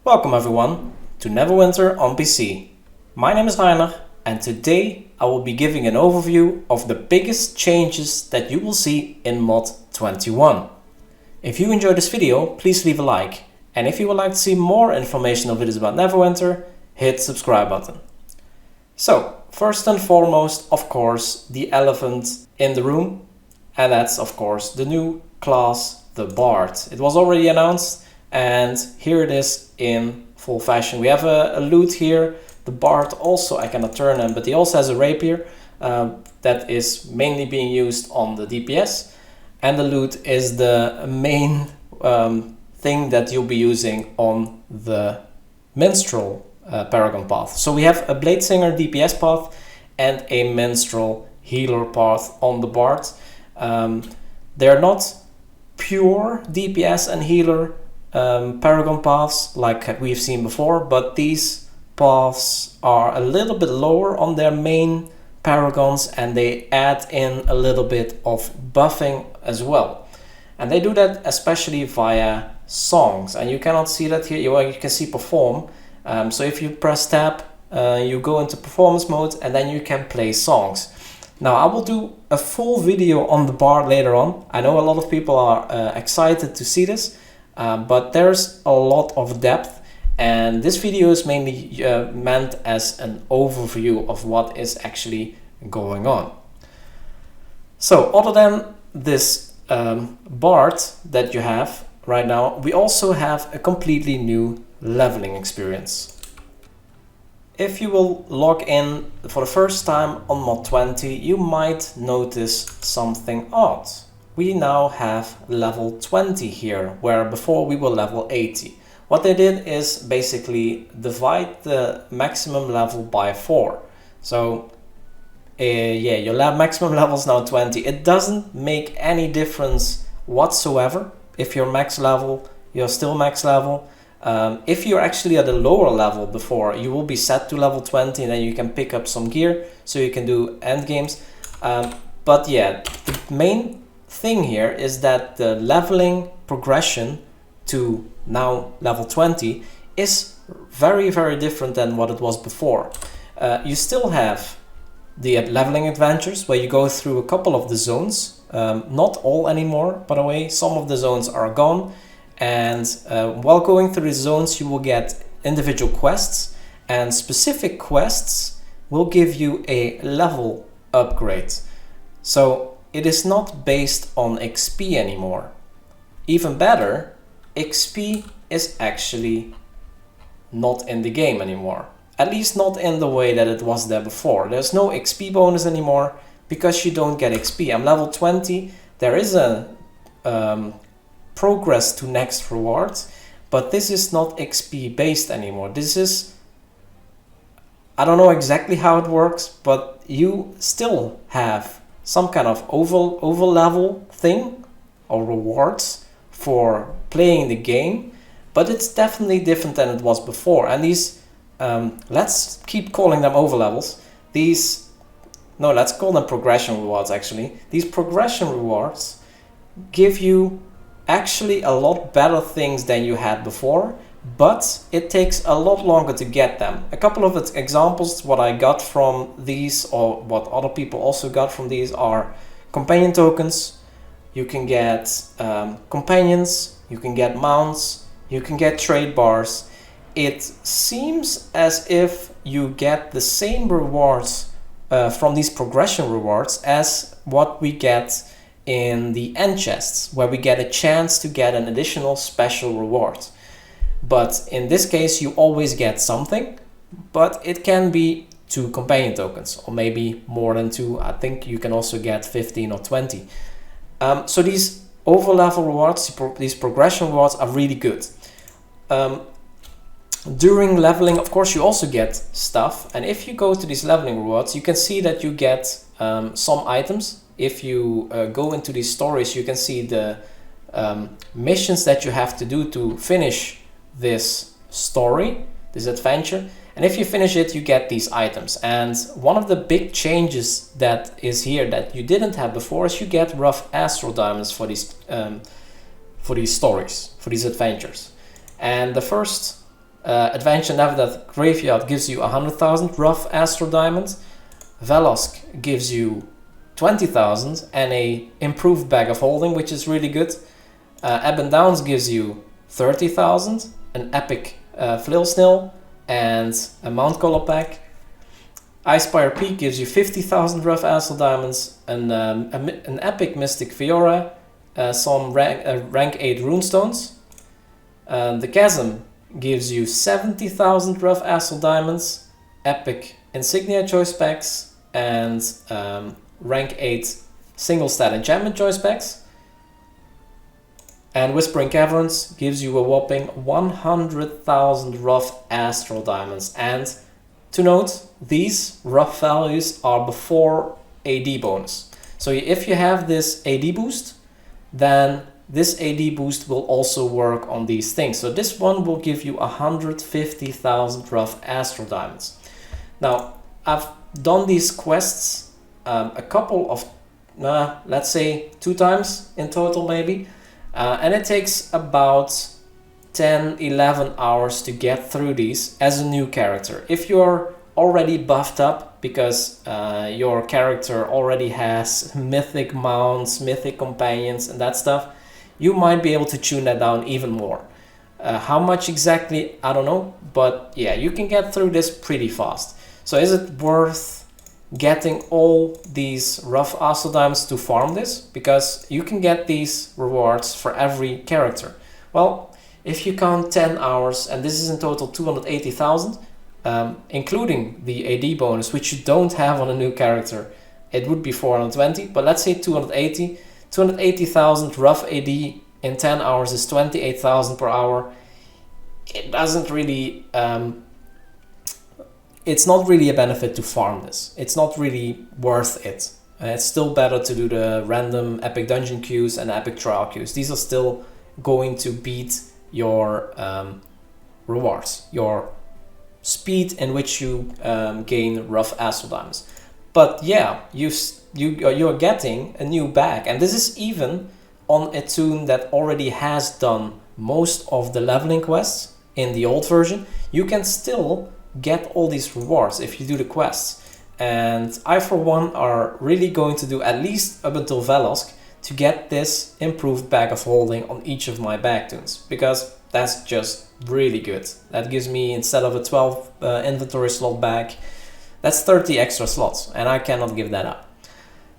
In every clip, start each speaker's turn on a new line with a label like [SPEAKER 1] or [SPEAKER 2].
[SPEAKER 1] Welcome everyone to Neverwinter on PC. My name is Rainer and today I will be giving an overview of the biggest changes that you will see in Mod 21. If you enjoyed this video, please leave a like, and if you would like to see more informational videos about Neverwinter, hit subscribe button. So, first and foremost, of course, the elephant in the room, and that's of course the new class, the Bard. It was already announced, and here it is in full fashion. We have a lute here. The Bard also, I cannot turn him, but he also has a rapier that is mainly being used on the DPS. And the lute is the main thing that you'll be using on the Minstrel Paragon path. So we have a Bladesinger DPS path and a Minstrel healer path on the Bard. They're not pure DPS and healer Paragon paths like we've seen before, but these paths are a little bit lower on their main Paragons and they add in a little bit of buffing as well. And they do that especially via songs, and you cannot see that here. You can see perform. So if you press tab, you go into performance mode and then you can play songs. Now I will do a full video on the Bard later on. I know a lot of people are excited to see this. But there's a lot of depth, and this video is mainly meant as an overview of what is actually going on. So other than this Bard that you have right now, we also have a completely new leveling experience. If you will log in for the first time on Mod 20, you might notice something odd. We now have level 20 here, where before we were level 80. What they did is basically divide the maximum level by 4. So yeah, your maximum level is now 20. It doesn't make any difference whatsoever. If you're max level, you're still max level. If you're actually at a lower level before, you will be set to level 20 and then you can pick up some gear so you can do end games. But yeah, the main thing here is that the leveling progression to now level 20 is very different than what it was before. You still have the leveling adventures where you go through a couple of the zones, not all anymore by the way. Some of the zones are gone, and while going through the zones you will get individual quests, and specific quests will give you a level upgrade. So it is not based on XP anymore. Even better, XP is actually not in the game anymore. At least not in the way that it was there before. There's no XP bonus anymore because you don't get XP. I'm level 20. There is a progress to next rewards, but this is not XP based anymore. This is, I don't know exactly how it works, but you still have some kind of over level thing or rewards for playing the game, but it's definitely different than it was before. And these let's keep calling them over levels. Let's call them progression rewards. Actually, these progression rewards give you actually a lot better things than you had before, but it takes a lot longer to get them. A couple of examples what I got from these, or what other people also got from these, are companion tokens. You can get companions, you can get mounts, you can get trade bars. It seems as if you get the same rewards from these progression rewards as what we get in the end chests, where we get a chance to get an additional special reward. But in this case you always get something, but it can be 2 companion tokens or maybe more than 2. I think you can also get 15 or 20. So these over level rewards, these progression rewards are really good. During leveling, of course, you also get stuff, and if you go to these leveling rewards, you can see that you get some items. If you go into these stories, you can see the missions that you have to do to finish this story, this adventure, and if you finish it you get these items. And one of the big changes that is here that you didn't have before is you get rough astral diamonds for these stories, for these adventures. And the first Adventure Neverdeath Graveyard gives you 100,000 rough Astral Diamonds. Velosk gives you 20,000 and a improved Bag of Holding, which is really good. Ebon Downs gives you 30,000, an epic Flail Snail, and a Mount Color pack. Icespire Peak gives you 50,000 rough Astral Diamonds, an epic Mystic Fiora, some rank 8 Runestones. The Chasm gives you 70,000 rough Astral Diamonds, epic Insignia choice packs, and rank 8 single stat enchantment choice packs. And Whispering Caverns gives you a whopping 100,000 rough Astral Diamonds. And to note, these rough values are before AD bonus. So if you have this AD boost, then this AD boost will also work on these things. So this one will give you 150,000 rough Astral Diamonds. Now, I've done these quests a couple of, let's say 2 times in total maybe. And it takes about 10-11 hours to get through these as a new character. If you're already buffed up because your character already has mythic mounts, mythic companions and that stuff, you might be able to tune that down even more. How much exactly, I don't know, but yeah, you can get through this pretty fast. So is it worth getting all these rough Astral Diamonds to farm this? Because you can get these rewards for every character. Well, if you count 10 hours, and this is in total 280,000, including the AD bonus, which you don't have on a new character, it would be 420, but let's say 280. 280,000 rough AD in 10 hours is 28,000 per hour. It doesn't really, it's not really a benefit to farm this. It's not really worth it. It's still better to do the random epic dungeon queues and epic trial queues. These are still going to beat your rewards, your speed in which you gain rough Astral Diamonds. But yeah, you're getting a new bag, and this is even on a toon that already has done most of the leveling quests in the old version. You can still get all these rewards if you do the quests, and I for one are really going to do at least up until Velosk to get this improved Bag of Holding on each of my bag toons, because that's just really good. That gives me, instead of a 12 inventory slot bag, that's 30 extra slots, and I cannot give that up.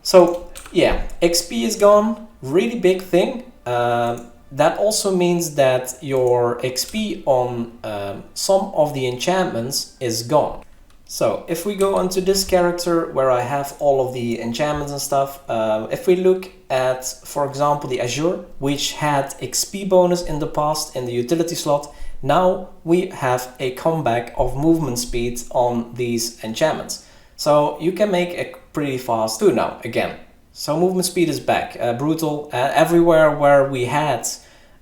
[SPEAKER 1] So yeah, XP is gone, really big thing. That also means that your XP on some of the enchantments is gone. So if we go onto this character where I have all of the enchantments and stuff, if we look at, for example, the Azure, which had XP bonus in the past in the utility slot, now we have a comeback of movement speed on these enchantments. So you can make a pretty fast toon now again. So movement speed is back. Brutal. Everywhere where we had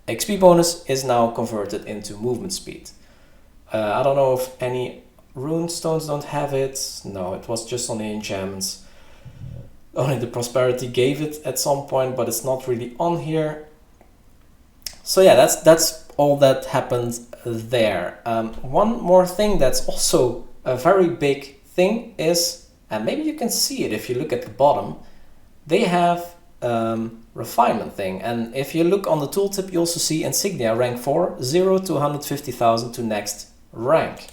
[SPEAKER 1] XP bonus is now converted into movement speed. I don't know if any rune stones don't have it. No, it was just on the enchantments. Only the prosperity gave it at some point, but it's not really on here. So yeah, that's all that happened there. One more thing that's also a very big thing is, and maybe you can see it if you look at the bottom, they have refinement thing, and if you look on the tooltip you also see insignia rank 4, 0 to 150,000 to next rank.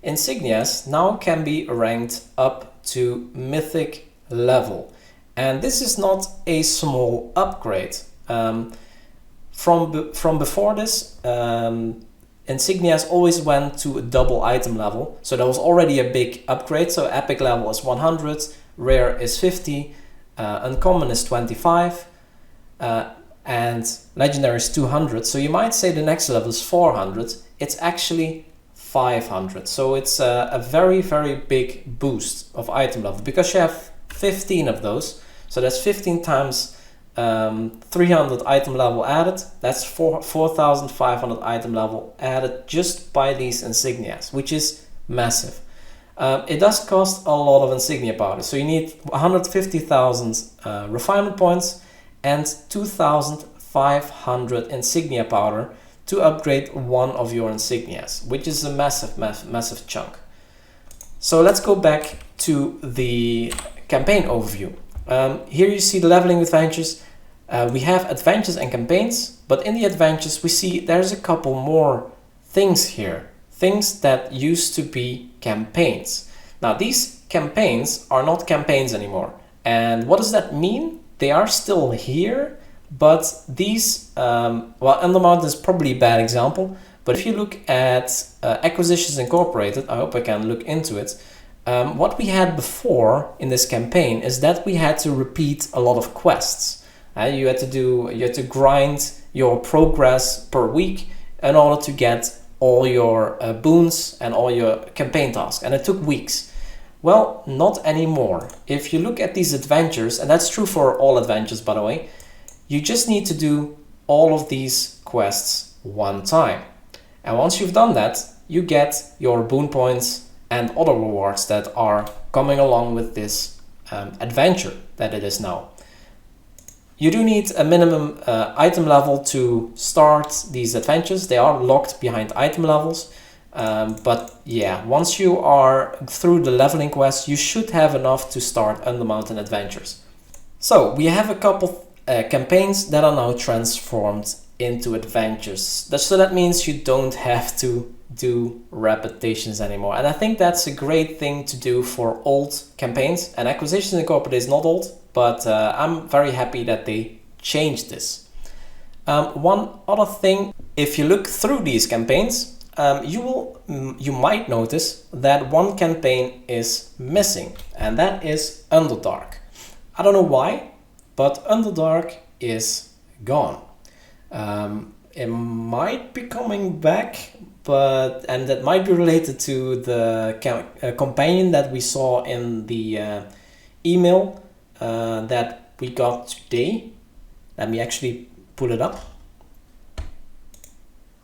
[SPEAKER 1] Insignias now can be ranked up to mythic level, and this is not a small upgrade. From before this, insignias always went to a double item level, so there was already a big upgrade. So epic level is 100, rare is 50, uncommon is 25, and legendary is 200. So you might say the next level is 400. It's actually 500. So it's a very, very big boost of item level, because you have 15 of those. So that's 15 times 300 item level added. That's 4,500 item level added just by these insignias, which is massive. It does cost a lot of insignia powder, so you need 150,000 refinement points and 2,500 insignia powder to upgrade one of your insignias, which is a massive chunk. So let's go back to the campaign overview. Here you see the leveling adventures. We have adventures and campaigns, but in the adventures we see there's a couple more things here. Things that used to be campaigns. Now these campaigns are not campaigns anymore. And what does that mean? They are still here, but these, well, Undermount is probably a bad example, but if you look at Acquisitions Incorporated, I hope I can look into it, what we had before in this campaign is that we had to repeat a lot of quests. You had to grind your progress per week in order to get all your boons and all your campaign tasks, and it took weeks. Well, not anymore. If you look at these adventures, and that's true for all adventures by the way, you just need to do all of these quests one time. And once you've done that, you get your boon points and other rewards that are coming along with this adventure that it is now. You do need a minimum item level to start these adventures. They are locked behind item levels. But yeah, once you are through the leveling quest, you should have enough to start Undermountain Adventures. So we have a couple campaigns that are now transformed into adventures. So that means you don't have to do repetitions anymore. And I think that's a great thing to do for old campaigns. And Acquisitions Incorporated is not old, but I'm very happy that they changed this. One other thing, if you look through these campaigns, you might notice that one campaign is missing, and that is Underdark. I don't know why, but Underdark is gone. It might be coming back, and that might be related to the companion that we saw in the email that we got today. Let me actually pull it up.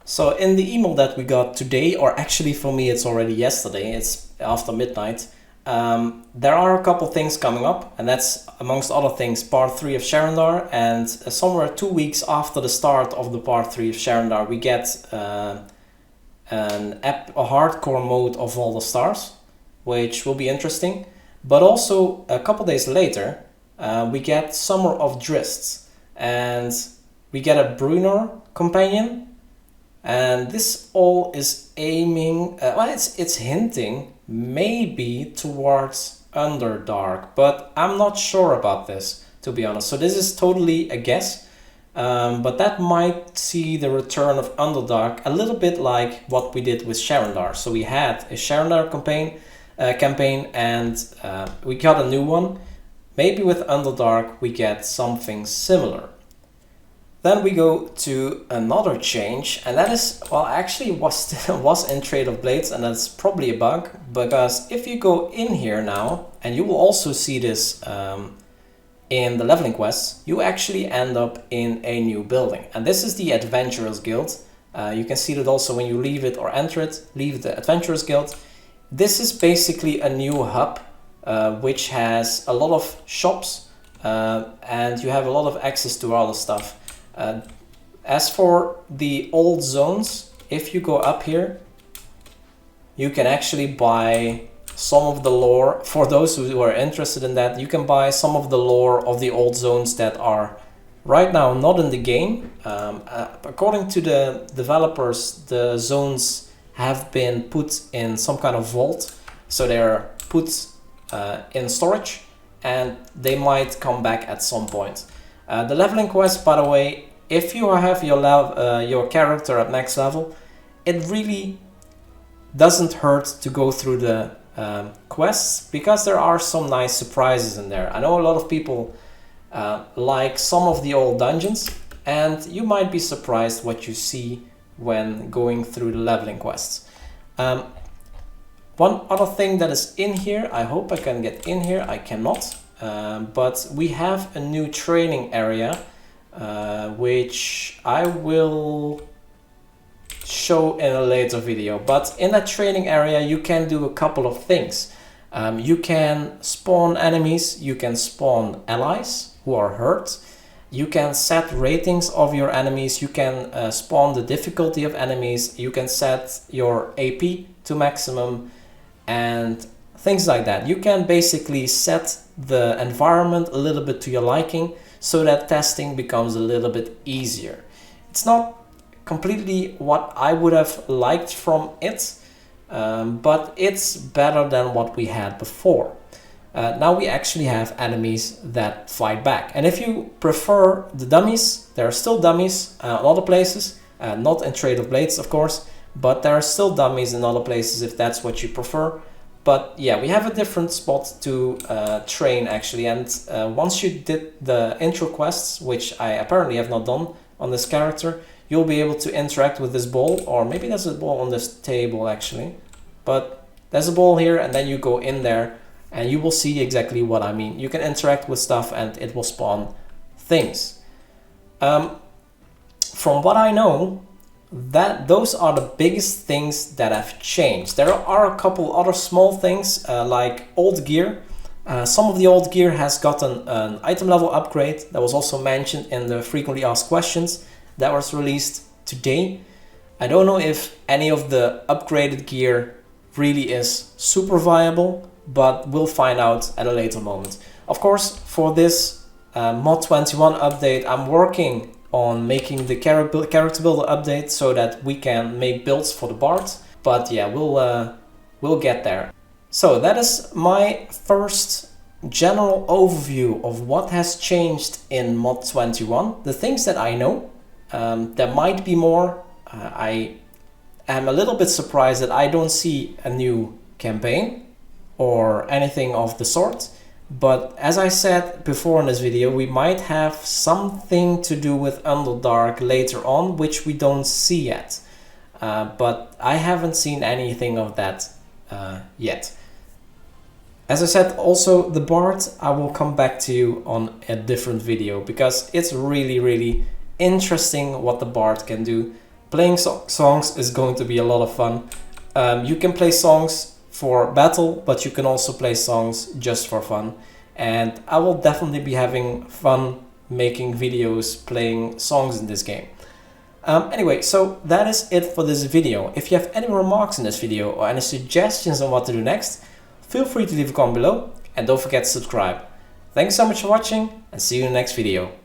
[SPEAKER 1] So in the email that we got today, or actually for me it's already yesterday, it's after midnight, there are a couple things coming up, and that's amongst other things part 3 of Sharendar, and somewhere 2 weeks after the start of the part 3 of Sharendar we get a hardcore mode of all the stars, which will be interesting. But also a couple days later we get Summer of Drizzt, and we get a Bruenor companion. And this all is aiming, well, it's hinting maybe towards Underdark, but I'm not sure about this, to be honest. So this is totally a guess, but that might see the return of Underdark a little bit like what we did with Sharendar. So we had a Sharendar campaign, and we got a new one. Maybe with Underdark we get something similar. Then we go to another change, and that is, well, actually was in Trade of Blades, and that's probably a bug, because if you go in here now, and you will also see this in the leveling quests, you actually end up in a new building. And this is the Adventurers Guild. You can see that also when you leave it or enter it, leave the Adventurers Guild. This is basically a new hub, which has a lot of shops, and you have a lot of access to other stuff. As for the old zones, if you go up here, you can actually buy some of the lore. For those who are interested in that, you can buy some of the lore of the old zones that are right now not in the game. According to the developers, the zones have been put in some kind of vault, so they're put in storage, and they might come back at some point. The leveling quest, by the way, if you have your character at max level, it really doesn't hurt to go through the quests, because there are some nice surprises in there. I know a lot of people like some of the old dungeons, and you might be surprised what you see when going through the leveling quests. One other thing that is in here, I hope I can get in here, I cannot. But we have a new training area, which I will show in a later video. But in that training area you can do a couple of things. You can spawn enemies, you can spawn allies who are hurt, You can set ratings of your enemies, you can spawn the difficulty of enemies, you can set your AP to maximum and things like that. You can basically set the environment a little bit to your liking so that testing becomes a little bit easier. It's not completely what I would have liked from it, but it's better than what we had before. Now we actually have enemies that fight back. And if you prefer the dummies, there are still dummies in other places, not in Trade of Blades of course, but there are still dummies in other places if that's what you prefer. But yeah, we have a different spot to train actually, and once you did the intro quests, which I apparently have not done on this character, you'll be able to interact with this ball, or maybe there's a ball on this table actually, but there's a ball here and then you go in there and you will see exactly what I mean. You can interact with stuff and it will spawn things. From what I know, those are the biggest things that have changed. There are a couple other small things like old gear. Some of the old gear has gotten an item level upgrade that was also mentioned in the frequently asked questions that was released today. I don't know if any of the upgraded gear really is super viable, but we'll find out at a later moment. Of course, for this Mod 21 update, I'm working on making the character builder update so that we can make builds for the Bard. But yeah, we'll get there. So that is my first general overview of what has changed in Mod 21. The things that I know. There might be more. I am a little bit surprised that I don't see a new campaign or anything of the sort. But as I said before in this video, we might have something to do with Underdark later on, which we don't see yet. But I haven't seen anything of that yet. As I said, also the Bard, I will come back to you on a different video because it's really interesting what the Bard can do. Playing songs is going to be a lot of fun. You can play songs for battle, but you can also play songs just for fun. And I will definitely be having fun making videos playing songs in this game. Anyway, so that is it for this video. If you have any remarks in this video or any suggestions on what to do next, feel free to leave a comment below and don't forget to subscribe. Thanks so much for watching and see you in the next video.